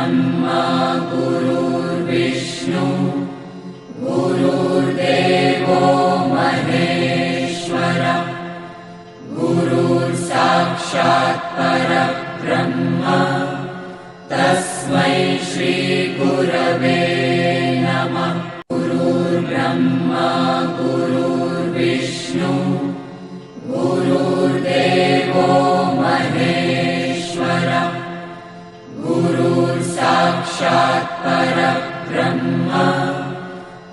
ब्रह्मा गुरुर्विष्णु गुरुर्देवो महेश्वर गुरुर्साक्षात् परब्रह्म तस्मै श्री गुरवे नमः। गुरुर्ब्रह्मा गुरुर्विष्णु गुरुर्देवो महेश्वर गुरुर्साक्षात् परब्रह्म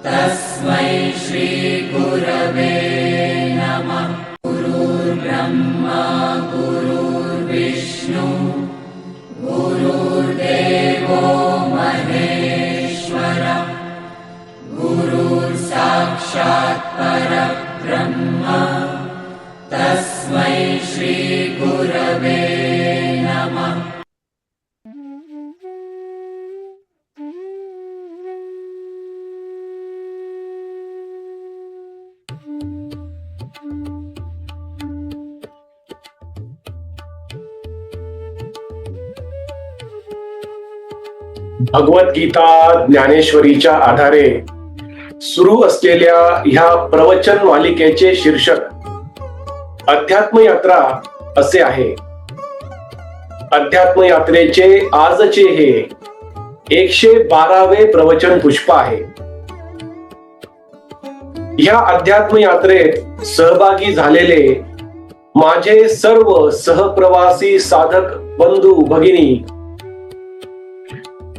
तस्मै श्री गुरवे नमः। गुरुर्ब्रह्मा गुरुर्विष्णु गुरुर्देवो महेश्वर गुरुर्साक्षात् परब्रह्म तस्मै श्री गुरवे नमः। भगवद्गीता ज्ञानेश्वरीच्या आधारे सुरू असलेल्या ह्या प्रवचन मालिकेचे शीर्षक अध्यात्म यात्रा असे आहे। अध्यात्म यात्रेचे आजचे हे 112वे प्रवचन पुष्प आहे। ह्या अध्यात्म यात्रेत सहभागी झालेले माझे सर्व सहप्रवासी साधक बंधू भगिनी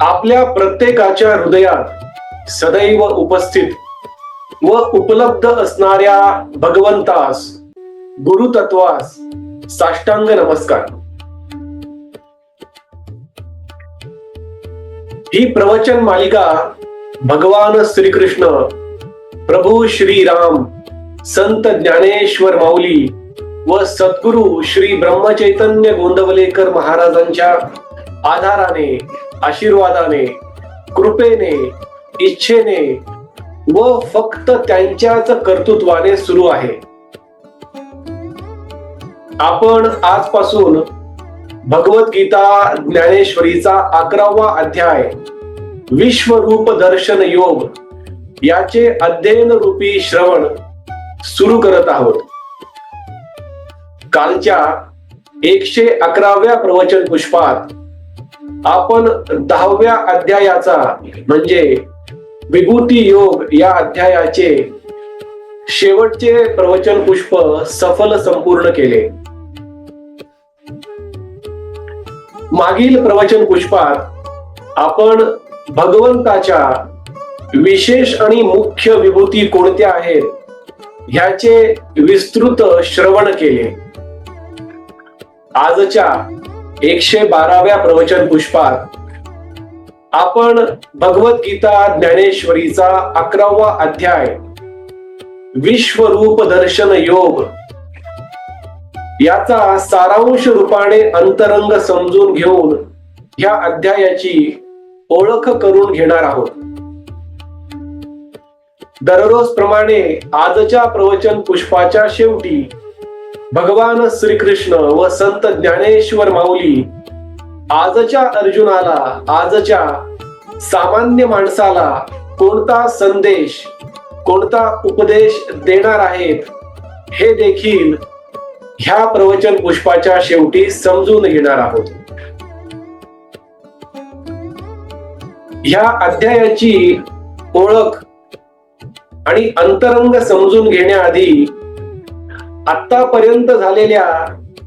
आपल्या प्रत्येकाच्या हृदयात सदैव उपस्थित व उपलब्ध असणाऱ्या भगवंतास गुरुतत्वास साष्टांग नमस्कार। ही प्रवचन मालिका भगवान श्रीकृष्ण प्रभू श्रीराम संत ज्ञानेश्वर माऊली व सद्गुरु श्री ब्रह्मचैतन्य गोंदवलेकर महाराजांच्या आधाराने आशीर्वादाने कृपेने इच्छेने व फक्त त्यांच्याच कर्तृत्वाने सुरू आहे। आपण आजपासून भगवद्गीता ज्ञानेश्वरीचा 11वा अध्याय विश्वरूप दर्शन योग याचे अध्ययन रूपी श्रवण सुरू करत आहोत। कालच्या 111व्या प्रवचन पुष्पात आपण 10व्या अध्यायाचा म्हणजे विभूती योग या अध्यायाचे शेवटचे प्रवचन पुष्प सफल संपूर्ण केले। मागील प्रवचन पुष्पात आपण भगवंताच्या विशेष आणि मुख्य विभूती कोणत्या आहेत ह्याचे विस्तृत श्रवण केले। आजच्या 112व्या प्रवचन पुष्पात आपण भगवद्गीता ज्ञानेश्वरीचा 11वा अध्याय विश्वरूप दर्शन योग याचा सारांश रूपाने अंतरंग समजून घेऊन ह्या अध्यायाची ओळख करून घेणार आहोत। दररोज प्रमाणे आजच्या प्रवचन पुष्पाच्या शेवटी भगवान श्रीकृष्ण व संत ज्ञानेश्वर माऊली आजच्या अर्जुनाला आजच्या सामान्य माणसाला कोणता संदेश कोणता उपदेश देणार आहेत हे देखील ह्या प्रवचन पुष्पाच्या शेवटी समजून घेणार आहोत। ह्या अध्यायाची ओळख आणि अंतरंग समजून घेण्याआधी आतापर्यंत झालेल्या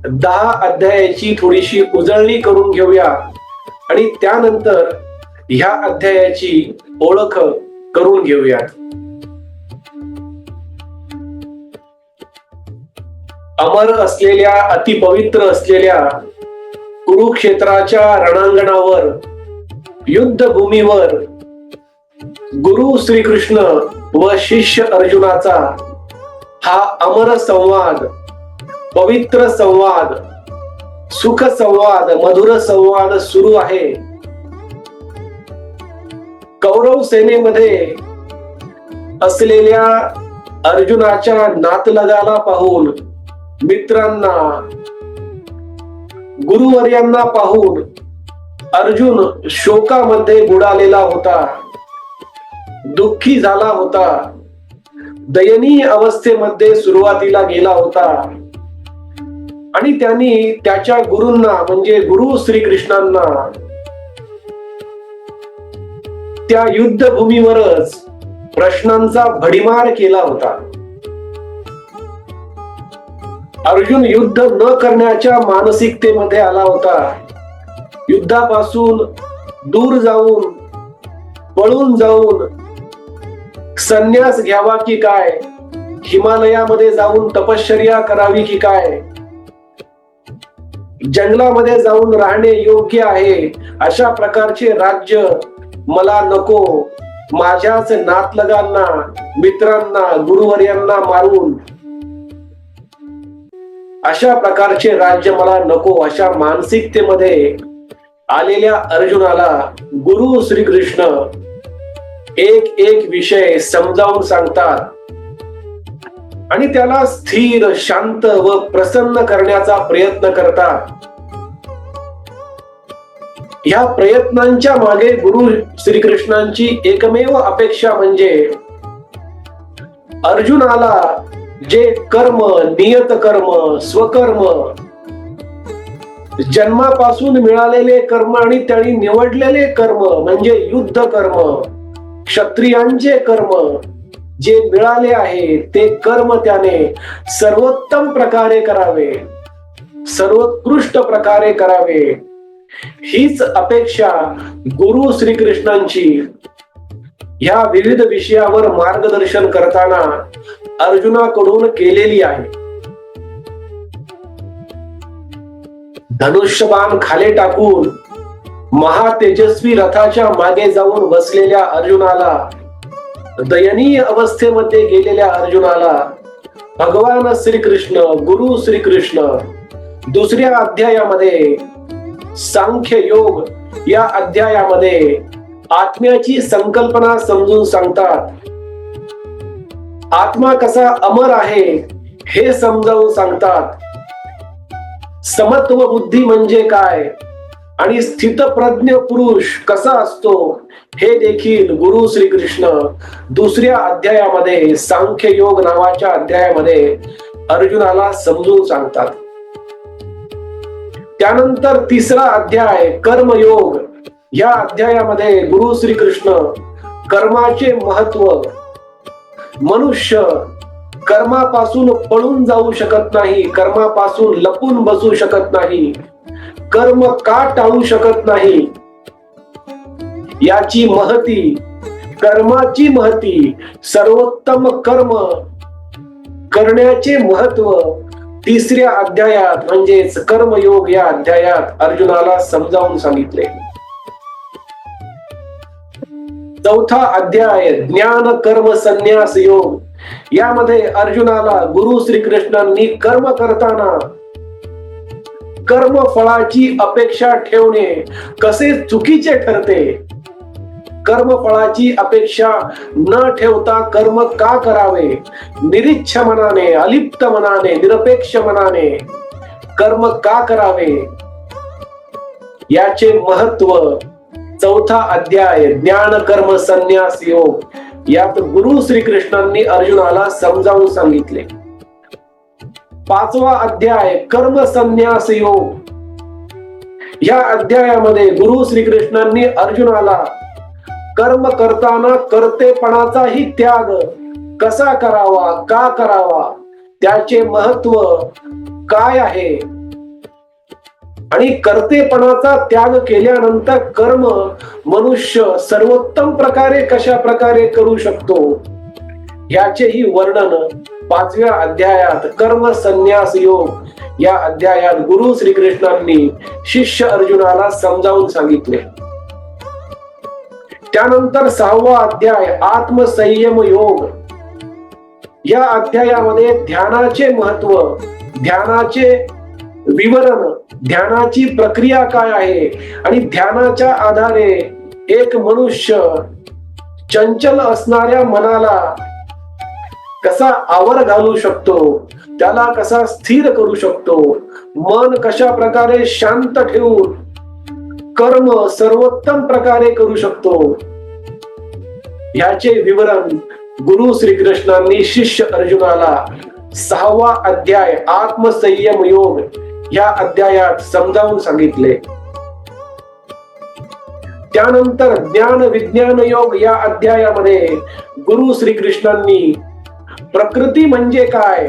10 अध्यायाची थोडीशी उजळणी करून घेऊया आणि त्यानंतर ह्या अध्यायाची ओळख करून घेऊयात। अमर असलेल्या अतिपवित्र असलेल्या कुरुक्षेत्राच्या रणांगणावर युद्धभूमीवर गुरु श्रीकृष्ण व शिष्य अर्जुनाचा हा अमर संवाद पवित्र संवाद सुख संवाद मधुर संवाद सुरू आहे। कौरव सेनेमध्ये असलेल्या अर्जुनाच्या नातलगाला पाहून मित्रांना गुरुवर्यांना पाहून अर्जुन शोकामध्ये बुडालेला होता, दुःखी झाला होता, दयनीय अवस्थेमध्ये सुरुवातीला गेला होता आणि त्यांनी त्याच्या गुरूंना म्हणजे गुरु श्रीकृष्णांना त्या युद्धभूमीवरच प्रश्नांचा भडीमार केला होता. अर्जुन युद्ध न करण्याच्या मानसिकतेमध्ये आला होता. युद्धापासून दूर जाऊन, पळून जाऊन संन्यास घ्यावा की काय, हिमालयामध्ये जाऊन तपश्चर्या करावी की काय, जंगलामध्ये जाऊन राहणे योग्य आहे, अशा प्रकारचे राज्य मला नको. माझ्याच नातलगांना, मित्रांना, गुरुवर्यांना मारून अशा प्रकारचे राज्य मला नको. अशा मानसिकतेमध्ये आलेल्या अर्जुनाला गुरु श्रीकृष्ण एक एक विषय समजावून सांगतात आणि त्याला स्थिर, शांत व प्रसन्न करण्याचा प्रयत्न करतात. या प्रयत्नांच्या मागे गुरु श्रीकृष्णांची एकमेव अपेक्षा म्हणजे अर्जुनाला जे कर्म, नियत कर्म, स्वकर्म, जन्मापासून मिळालेले कर्म आणि त्यांनी निवडलेले कर्म म्हणजे युद्ध कर्म, क्षत्रियांचे कर्म जे मिळाले आहे ते कर्म त्याने सर्वोत्तम प्रकारे करावे, सर्वोत्कृष्ट प्रकारे करावे, हीच अपेक्षा गुरु श्रीकृष्णांची ह्या विविध विषयावर मार्गदर्शन करताना अर्जुनाकडून केलेली आहे. धनुष्यबाण खाली टाकून महातेजस्वी रथाच्या मागे जाऊन बसलेल्या अर्जुनाला, दयनीय अवस्थेमध्ये गेलेल्या अर्जुनाला भगवान श्रीकृष्ण, गुरु श्रीकृष्ण दुसऱ्या अध्यायामध्ये सांख्य योग या अध्यायामध्ये आत्म्याची संकल्पना समजून सांगतात. आत्मा कसा अमर आहे हे समजावून सांगतात. समत्व बुद्धी म्हणजे काय आणि स्थितप्रज्ञ पुरुष कसा असतो हे देखील गुरु श्रीकृष्ण दुसऱ्या अध्यायामध्ये, सांख्य योग नावाच्या अध्यायामध्ये अर्जुनाला समजून सांगतात. त्यानंतर तिसरा अध्याय कर्मयोग या अध्यायामध्ये गुरु श्रीकृष्ण कर्माचे महत्व, मनुष्य कर्मापासून पळून जाऊ शकत नाही, कर्मापासून लपून बसू शकत नाही, कर्म का टाळू शकत नाही याची महती, कर्माची महती, सर्वोत्तम कर्म करण्याचे महत्व तिसऱ्या अध्यायात म्हणजेच कर्मयोग या अध्यायात अर्जुनाला समजावून सांगितले. चौथा अध्याय ज्ञान कर्म संन्यास योग यामध्ये अर्जुनाला गुरु श्रीकृष्णांनी कर्म करताना कर्म फळाची अपेक्षा ठेवणे कसे चुकीचे ठरते, कर्म फळाची अपेक्षा न ठेवता कर्म का करावे, निरीच्छ मनाने, अलिप्त मनाने, निरपेक्ष मनाने कर्म का करावे याचे महत्व चौथा अध्याय ज्ञान कर्म संन्यास योग यात गुरु श्रीकृष्णांनी अर्जुनाला समजावून सांगितले. पाचवा अध्याय कर्म संन्यास योग या अध्यायामध्ये गुरु श्रीकृष्णांनी अर्जुनाला कर्म करताना कर्तेपणाचाही त्याग कसा करावा, का करावा, त्याचे महत्व काय आहे आणि कर्तेपणाचा त्याग केल्यानंतर कर्म मनुष्य सर्वोत्तम प्रकारे कशा प्रकारे करू शकतो याचेही वर्णन पाचव्या अध्यायात कर्म संन्यास योग या अध्यायात गुरु श्रीकृष्णांनी शिष्य अर्जुनाला समजावून सांगितले. त्यानंतर सहावा अध्याय आत्मसंयम योग या अध्यायामध्ये ध्यानाचे महत्व, ध्यानाचे विवरण, ध्यानाची प्रक्रिया काय आहे आणि ध्यानाच्या आधारे एक मनुष्य चंचल असणाऱ्या मनाला कसा आवर घालू शकतो, त्याला कसा स्थिर करू शकतो, मन कशा प्रकारे शांत ठेवून कर्म सर्वोत्तम प्रकारे करू शकतो, याचे विवरण गुरु श्रीकृष्णांनी शिष्य अर्जुनाला 6वा अध्याय आत्मसंयम योग या अध्यायात समजावून सांगितले. त्यानंतर ज्ञान विज्ञान योग या अध्यायामध्ये गुरु श्रीकृष्णांनी प्रकृती म्हणजे काय,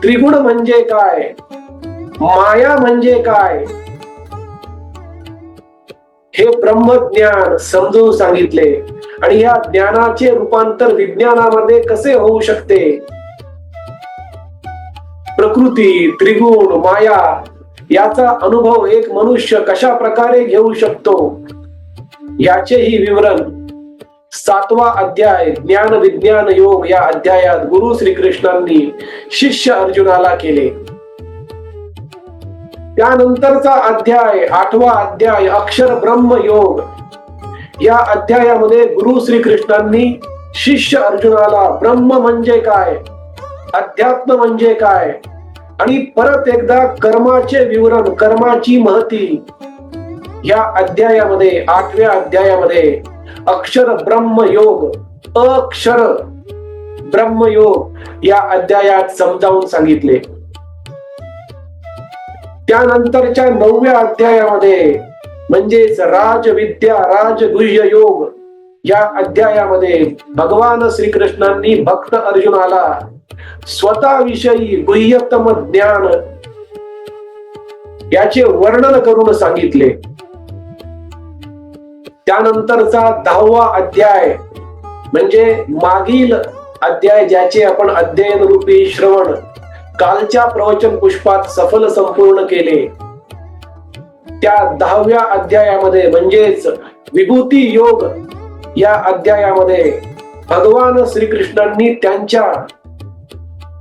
त्रिगुण म्हणजे काय, माया म्हणजे काय, हे ब्रह्मज्ञान समजून सांगितले. आणि या ज्ञानाचे रूपांतर विज्ञानामध्ये कसे होऊ शकते, प्रकृती, त्रिगुण, माया याचा अनुभव एक मनुष्य कशा प्रकारे घेऊ शकतो, याचेही विवरण 7वा अध्याय ज्ञान विज्ञान योग या अध्यायात गुरु श्रीकृष्णांनी शिष्य अर्जुनाला केले. त्यानंतरचा अध्याय 8वा अध्याय अक्षर ब्रह्म योग या अध्यायामध्ये गुरु श्रीकृष्णांनी शिष्य अर्जुनाला ब्रह्म म्हणजे काय, अध्यात्म म्हणजे काय आणि परत एकदा कर्माचे विवरण, कर्माची महती या अध्यायामध्ये 8व्या अध्यायामध्ये अक्षर ब्रह्म योग, अक्षर ब्रह्म योग या अध्यायात समजावून सांगितले. त्यानंतरच्या 9व्या अध्यायामध्ये म्हणजेच राजविद्या राजगुह्य योग या अध्यायामध्ये भगवान श्रीकृष्णांनी भक्त अर्जुनाला स्वतःविषयी गुह्यतम ज्ञान याचे वर्णन करून सांगितले. त्यानंतरचा 10वा अध्याय म्हणजे मागील अध्याय ज्याचे आपण अध्ययन रूपी श्रवण कालच्या प्रवचन पुष्पात सफल संपूर्ण केले, त्या 10व्या अध्यायामध्ये म्हणजेच विभूती योग या अध्यायामध्ये भगवान श्रीकृष्णांनी त्यांच्या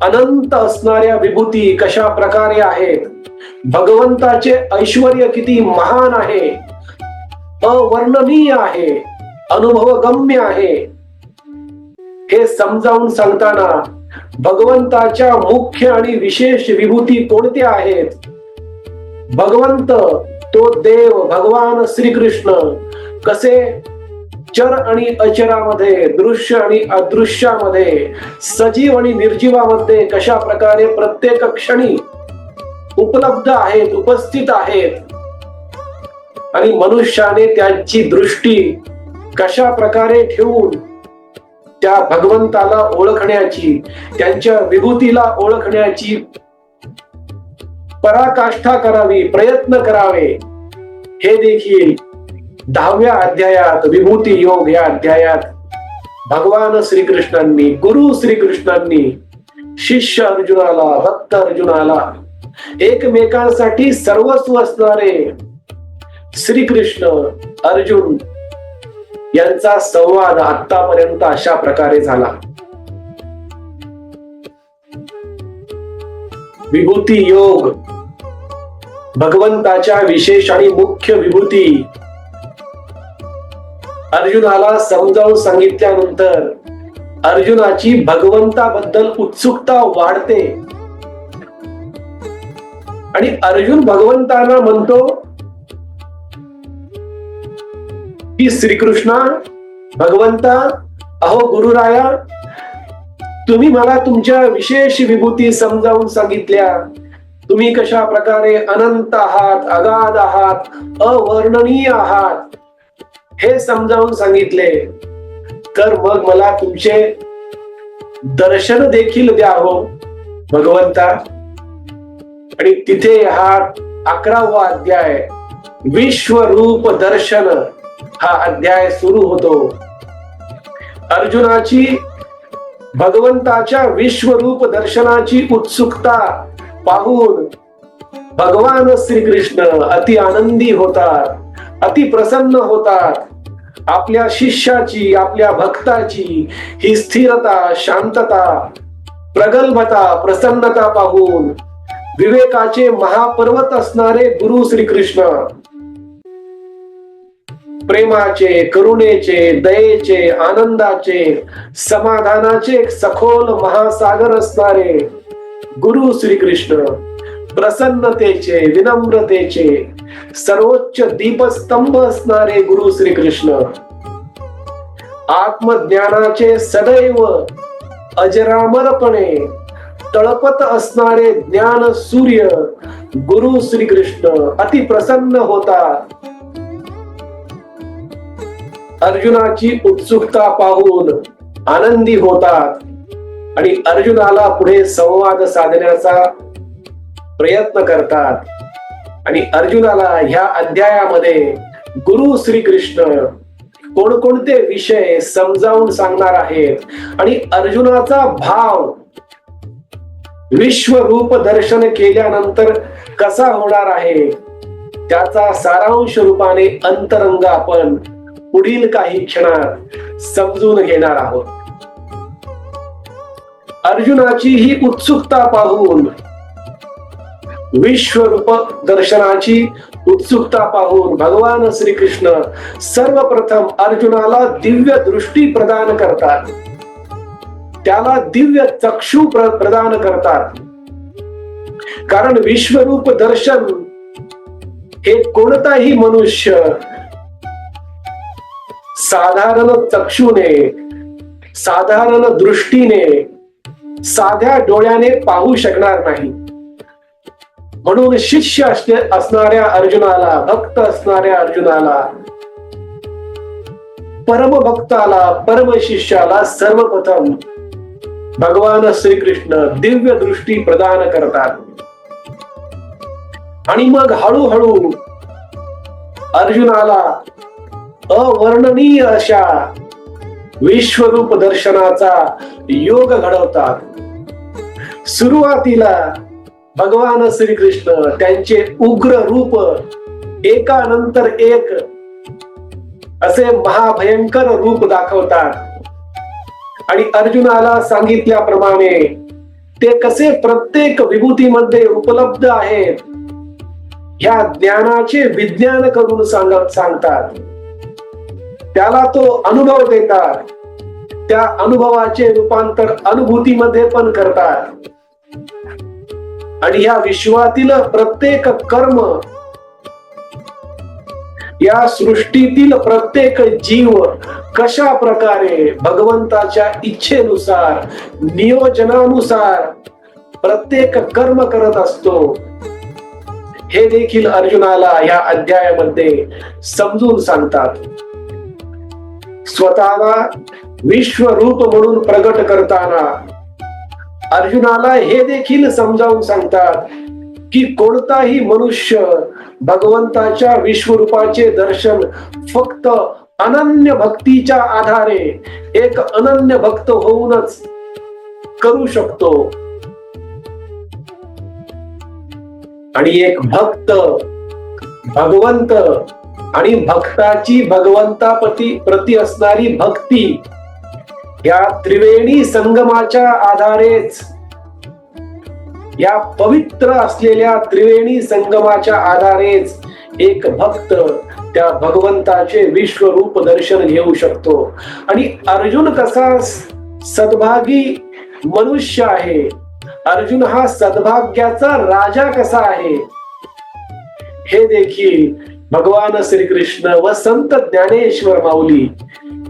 अनंत असणाऱ्या विभूती कशा प्रकारे आहेत, भगवंताचे ऐश्वर्य किती महान आहे, अवर्णनीय आहे, अनुभवगम्य आहे, हे समजावून सांगताना भगवंताच्या मुख्य आणि विशेष विभूती कोणत्या आहेत, भगवंत तो देव भगवान श्रीकृष्ण कसे चर आणि अचरामध्ये, दृश्य आणि अदृश्यामध्ये, सजीव आणि निर्जीवामध्ये कशा प्रकारे प्रत्येक क्षणी उपलब्ध आहेत, उपस्थित आहेत आणि मनुष्याने त्यांची दृष्टी कशा प्रकारे ठेवून त्या भगवंताला ओळखण्याची, त्यांच्या विभूतीला ओळखण्याची पराकाष्ठा करावी, प्रयत्न करावे, हे देखील 10व्या अध्यायात विभूती योग या अध्यायात भगवान श्रीकृष्णांनी, गुरु श्रीकृष्णांनी शिष्य अर्जुनाला, भक्त अर्जुनाला, एकमेकांसाठी सर्वस्व असणारे श्रीकृष्ण अर्जुन यांचा संवाद आतापर्यंत अशा प्रकारे झाला. विभूती योग, भगवंताच्या विशेष आणि मुख्य विभूती अर्जुनाला समजावून सांगितल्यानंतर अर्जुनाची भगवंताबद्दल उत्सुकता वाढते आणि अर्जुन भगवंतांना म्हणतो की श्रीकृष्णा, भगवंता, अहो गुरुराया, तुम्ही मला तुमच्या विशेष विभूती समजावून सांगितल्या, तुम्ही कशा प्रकारे अनंत आहात, अगाध आहात, अवर्णनीय आहात हे समजावून सांगितले, तर मग मला तुमचे दर्शन देखील द्या हो भगवंता. आणि तिथे हा 11वा अध्याय विश्वरूप दर्शन हा अध्याय सुरू होतो. अर्जुनाची भगवंताच्या विश्वरूप दर्शनाची उत्सुकता पाहून भगवान श्रीकृष्ण अति आनंदी होतात, अति प्रसन्न होतात. आपल्या शिष्याची, आपल्या भक्ताची ही स्थिरता, शांतता, प्रगल्भता, प्रसन्नता पाहून विवेकाचे महापर्वत असणारे गुरु श्रीकृष्ण, प्रेमाचे, करुणेचे, दयेचे, आनंदाचे, समाधानाचे एक सखोल महासागर असणारे गुरु श्रीकृष्ण प्रसन्नतेचे, विनम्रतेचे सर्वोच्च दीपस्तंभ असणारे गुरु श्रीकृष्ण, आत्मज्ञानाचे सदैव अजरामरपणे तळपत असणारे ज्ञान सूर्य गुरु श्रीकृष्ण अति प्रसन्न होतात. अर्जुनाची उत्सुकता पाहून आनंदी होतात आणि अर्जुनाला पुढे संवाद साधण्याचा प्रयत्न करतात. आणि अर्जुनाला ह्या अध्यायामध्ये गुरु श्रीकृष्ण कोणकोणते विषय समजावून सांगणार आहेत आणि अर्जुनाचा भाव विश्वरूप दर्शन केल्यानंतर कसा होणार आहे त्याचा सारांश रूपाने अंतरंग आपण पुढील काही क्षणात समजून घेणार आहोत. अर्जुनाची ही उत्सुकता पाहून, विश्वरूप दर्शनाची उत्सुकता पाहून भगवान श्रीकृष्ण सर्वप्रथम अर्जुनाला दिव्य दृष्टी प्रदान करतात, त्याला दिव्य चक्षु प्रदान करतात. कारण विश्वरूप दर्शन हे कोणताही मनुष्य साधारण चक्षुने, साधारण दृष्टीने, साध्या डोळ्याने पाहू शकणार नाही. म्हणून शिष्य असणाऱ्या अर्जुनाला, भक्त असणाऱ्या अर्जुनाला, परमभक्ताला, परमशिष्याला सर्वप्रथम भगवान श्रीकृष्ण दिव्य दृष्टी प्रदान करतात. आणि मग हळूहळू अर्जुनाला अवर्णनीय अशा विश्वरूप दर्शनाचा योग घडवतात. सुरुवातीला भगवान श्रीकृष्ण त्यांचे उग्र रूप एकानंतर एक असे महाभयंकर रूप दाखवतात आणि अर्जुनाला सांगितल्याप्रमाणे ते कसे प्रत्येक विभूतीमध्ये उपलब्ध आहेत ह्या ज्ञानाचे विज्ञान करून सांगतात. त्याला तो अनुभव देतात, त्या अनुभवाचे रूपांतर अनुभूतीमध्ये पण करतात. आणि या विश्वातील प्रत्येक कर्म, या सृष्टीतील प्रत्येक जीव कशा प्रकारे भगवंताच्या इच्छेनुसार, नियोजनानुसार प्रत्येक कर्म करत असतो हे देखील अर्जुनाला या अध्यायामध्ये समजून सांगतात. स्वतःला विश्वरूप म्हणून प्रगट करताना अर्जुनाला हे देखील समजावून सांगतात की कोणताही मनुष्य भगवंताच्या विश्वरूपाचे दर्शन फक्त अनन्य भक्तीच्या आधारे एक अनन्य भक्त होऊनच करू शकतो. आणि एक भक्त, भगवंत आणि भक्ताची भगवंताप्रती असणारी भक्ती या त्रिवेणी संगमाच्या आधारेच, या पवित्र असलेल्या त्रिवेणी संगमाच्या आधारेच एक भक्त त्या भगवंताचे विश्वरूप दर्शन घेऊ शकतो. आणि अर्जुन कसा सद्भागी मनुष्य आहे, अर्जुन हा सद्भाग्याचा राजा कसा आहे हे देखील भगवान श्रीकृष्ण व संत ज्ञानेश्वर माऊली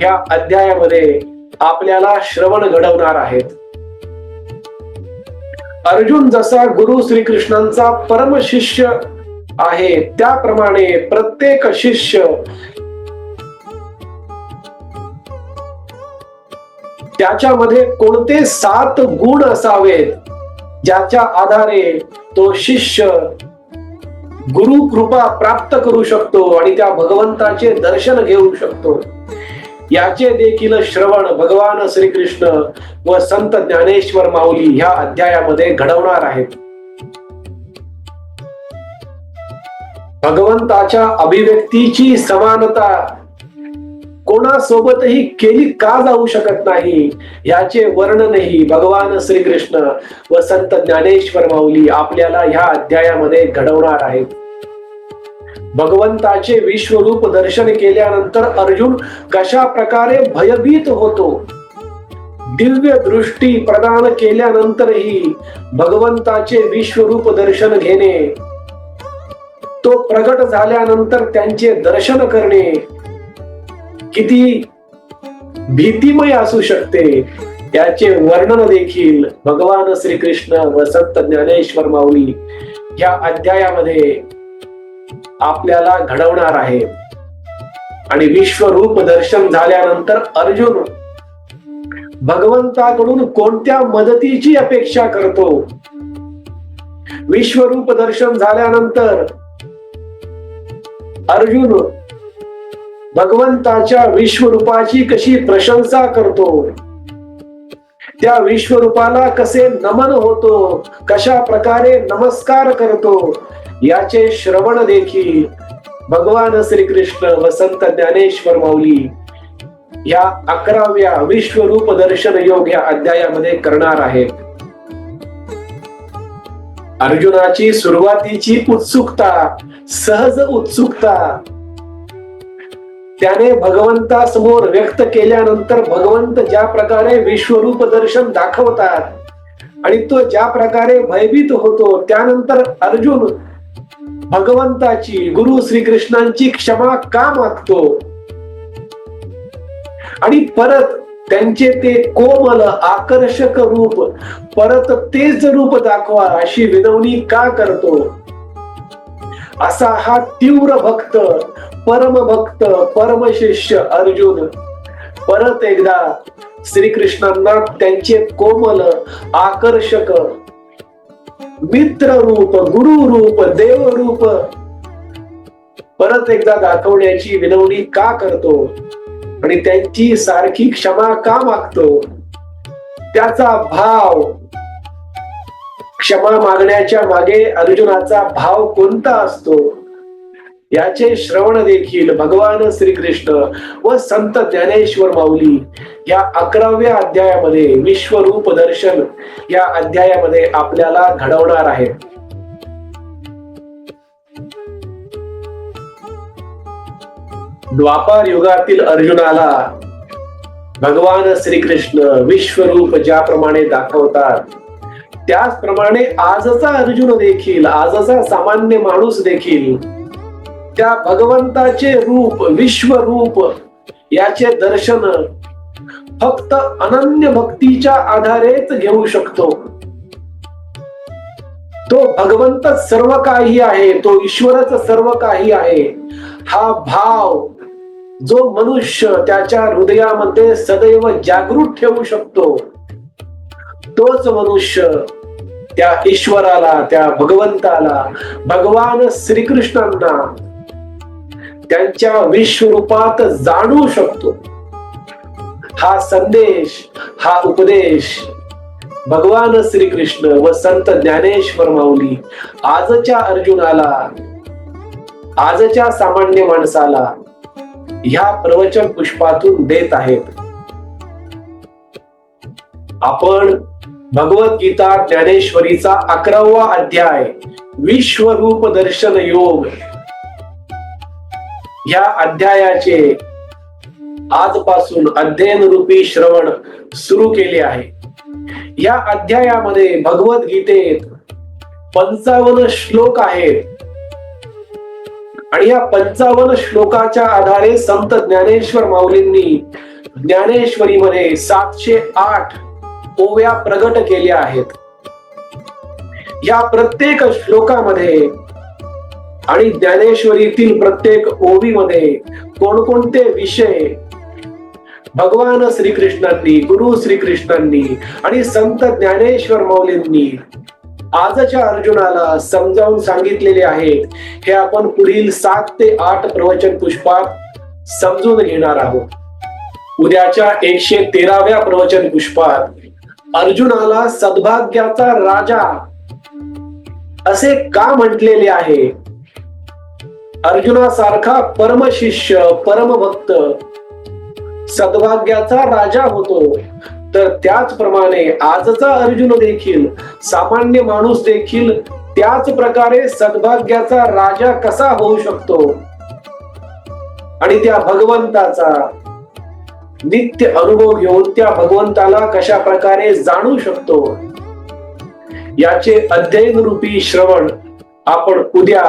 या अध्यायामध्ये आपल्याला श्रवण घडवणार आहेत. अर्जुन जसा गुरु श्रीकृष्णांचा परम शिष्य आहे त्याप्रमाणे प्रत्येक शिष्य त्याच्यामध्ये कोणते 7 गुण असावेत ज्याच्या आधारे तो शिष्य गुरु कृपा प्राप्त करू शकतो आणि त्या भगवंताचे दर्शन घेऊ शकतो याचे देखील श्रवण भगवान श्रीकृष्ण व संत ज्ञानेश्वर माऊली ह्या अध्यायामध्ये घडवणार आहेत. भगवंताच्या अभिव्यक्तीची समानता कोणासोबतही केली का जाऊ शकत नाही याचे वर्णनही भगवान श्रीकृष्ण व संत ज्ञानेश्वर माऊली आपल्याला ह्या अध्यायामध्ये घडवणार आहेत. भगवंताचे विश्वरूप दर्शन केल्यानंतर अर्जुन कशा प्रकारे भयभीत होतो दिव्य दृष्टी प्रदान केल्यानंतरही भगवंताचे विश्वरूप दर्शन घेणे, तो प्रगट झाल्यानंतर त्यांचे दर्शन करणे किती भीतिमय असू शकते, याचे वर्णन देखील भगवान श्रीकृष्ण व संत ज्ञानेश्वर माऊली या अध्यायामध्ये आपल्याला घडवणार आहे. आणि विश्वरूप दर्शन झाल्यानंतर अर्जुन भगवंताकडून कोणत्या मदतीची अपेक्षा करतो? विश्वरूप दर्शन झाल्यानंतर अर्जुन भगवंताच्या विश्वरूपाची कशी प्रशंसा करतो, त्या विश्वरूपाला कसे नमन होतो, कशा प्रकारे नमस्कार करतो, याचे श्रवण देखील भगवान श्रीकृष्ण व संत ज्ञानेश्वर माऊली या 11व्या विश्वरूप दर्शन योग या अध्यायामध्ये करणार आहेत. अर्जुनाची सुरुवातीची उत्सुकता, सहज उत्सुकता त्याने भगवंतासमोर व्यक्त केल्यानंतर भगवंत ज्या प्रकारे विश्वरूप दर्शन दाखवतात आणि तो ज्या प्रकारे भयभीत होतो, त्यानंतर अर्जुन भगवंताची, गुरु श्रीकृष्णांची क्षमा का मागतो आणि परत त्यांचे ते कोमल आकर्षक रूप परत तेच रूप दाखवा अशी विनवणी का करतो? असा हा तीव्र भक्त, परम भक्त, परम शिष्य अर्जुन परत एकदा श्रीकृष्णांना त्यांचे कोमल आकर्षक मित्र रूप, गुरु रूप, देव रूप परत एकदा दाखवण्याची विनवणी का करतो आणि त्यांची सारखी क्षमा का मागतो? त्याचा भाव, क्षमा मागण्याच्या मागे अर्जुनाचा भाव कोणता असतो, याचे श्रवण देखील भगवान श्रीकृष्ण व संत ज्ञानेश्वर माऊली या 11व्या अध्यायामध्ये, विश्वरूप दर्शन या अध्यायामध्ये आपल्याला घडवणार आहे. द्वापार युगातील अर्जुनाला भगवान श्रीकृष्ण विश्वरूप ज्याप्रमाणे दाखवतात, त्याचप्रमाणे आजचा अर्जुन देखील, आजचा सामान्य माणूस देखील त्या भगवंताचे रूप, विश्वरूप याचे दर्शन फक्त अनन्य भक्तीच्या आधारेच घेऊ शकतो. तो भगवंतच सर्व काही आहे, तो ईश्वरच सर्व काही आहे, हा भाव जो मनुष्य त्याच्या हृदयामध्ये सदैव जागृत ठेवू शकतो, तोच मनुष्य त्या ईश्वराला, त्या भगवंताला, भगवान श्रीकृष्णांना त्यांच्या विश्वरूपात जाणू शकतो. हा संदेश, हा उपदेश भगवान श्रीकृष्ण व संत ज्ञानेश्वर माऊली आजच्या अर्जुनाला, आजच्या सामान्य माणसाला ह्या प्रवचन पुष्पातून देत आहेत. आपण भगवद्गीता ज्ञानेश्वरीचा 11वा अध्याय विश्वरूप दर्शन योग या अध्यायाचे आजपासून अध्ययन रूपी श्रवण सुरू केले आहे. या अध्यायामध्ये भगवद्गीतेत 55 श्लोक आहेत आणि या 55 श्लोकाच्या आधारे संत ज्ञानेश्वर माऊलींनी ज्ञानेश्वरीमध्ये 708 ओव्या प्रगट केल्या आहेत. या प्रत्येक श्लोकामध्ये आणि ज्ञानेश्वरीतील प्रत्येक ओवीमध्ये कोणकोणते विषय भगवान श्रीकृष्णांनी, गुरु श्रीकृष्णांनी आणि संत ज्ञानेश्वर माऊलींनी आजच्या अर्जुनाला समजावून सांगितलेले आहेत, हे आपण पुढील 7 ते 8 प्रवचन पुष्पात समजून घेणार आहोत. उद्याच्या 113व्या प्रवचन पुष्पात अर्जुनाला सद्भाग्याचा राजा असे का म्हटलेले आहे? अर्जुनासारखा परमशिष्य, परमभक्त सद्भाग्याचा राजा होतो, तर त्याचप्रमाणे आजचा अर्जुन देखील, सामान्य माणूस देखील त्याच प्रकारे सद्भाग्याचा राजा कसा होऊ शकतो आणि त्या भगवंताचा, नित्य अनुभव घेऊन त्या भगवंताला कशा प्रकारे जाणू शकतो याचे अध्ययन रूपी श्रवण आपण उद्या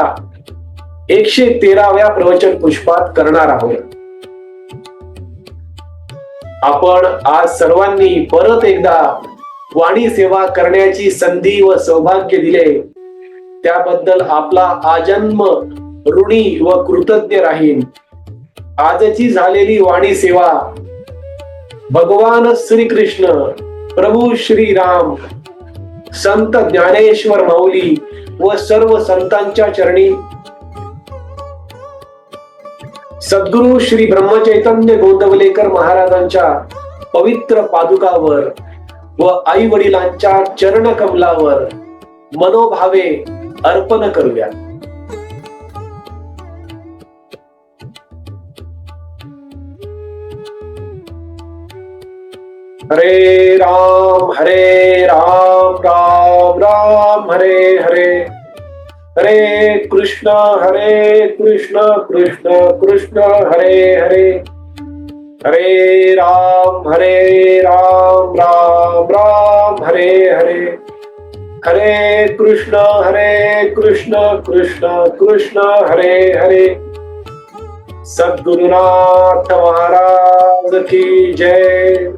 113व्या प्रवचन पुष्पात करणार आहोत. आपण आज सर्वांनी परत एकदा वाणी सेवा करण्याची संधी व सौभाग्य दिले त्याबद्दल आपला आजन्म ऋणी व कृतज्ञ राहीन. आजची झालेली वाणी सेवा भगवान श्रीकृष्ण, प्रभू श्रीराम, संत ज्ञानेश्वर माऊली व सर्व संतांच्या चरणी, सद्गुरु श्री ब्रह्मचैतन्य गोंदवलेकर महाराजांच्या पवित्र पादुकावर व आई वडिलांच्या चरण कमलावर मनोभावे अर्पण करूया. हरे राम राम राम हरे हरे, हरे कृष्ण कृष्ण कृष्ण हरे हरे, हरे राम राम राम हरे हरे, हरे कृष्ण कृष्ण कृष्ण हरे हरे. सद्गुरुनाथ महाराज की जय.